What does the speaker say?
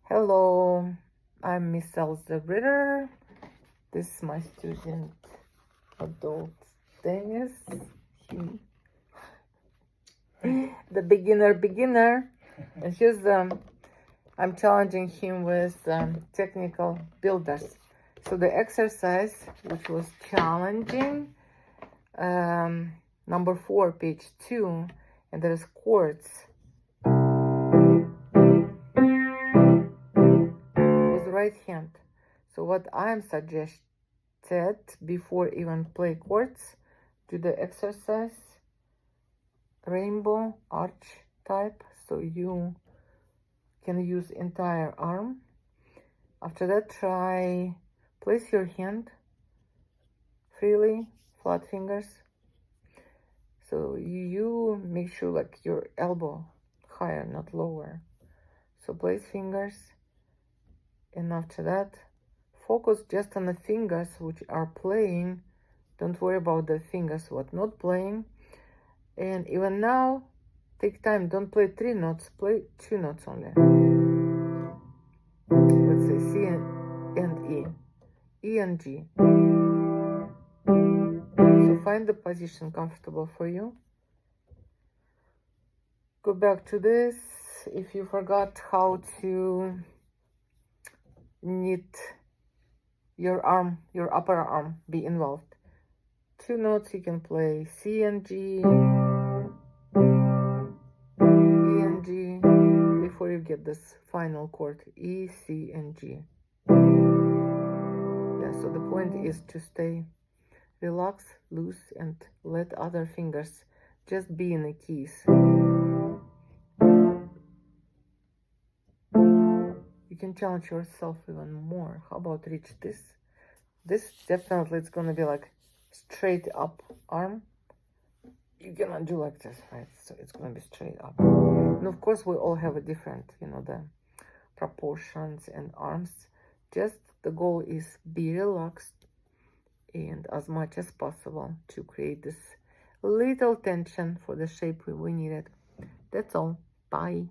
Hello, I'm Miss Elza Ritter. This is my student, adult Dennis. The beginner. And here's I'm challenging him with technical builders. So the exercise, which was challenging, number 4, page 2, and there's chords. Right hand. So what I'm suggested before even play chords, do the exercise rainbow arch type, so you can use entire arm. After that, try place your hand freely, flat fingers, so you make sure like your elbow higher, not lower. So place fingers. And after that, focus just on the fingers which are playing. Don't worry about the fingers what not playing. And even now, take time. Don't play 3 notes. Play 2 notes only. Let's say C and E. E and G. So find the position comfortable for you. Go back to this. If you forgot how to knit your arm, your upper arm be involved. 2 notes you can play C and G, E and G, before you get this final chord E, C and G. Yeah, so the point is to stay relaxed, loose, and let other fingers just be in the keys. You can challenge yourself even more. How about reach this? This definitely it's gonna be like straight up arm. You cannot do like this, right? So it's gonna be straight up. And of course we all have a different, the proportions and arms. Just the goal is be relaxed and as much as possible to create this little tension for the shape we needed. That's all. Bye.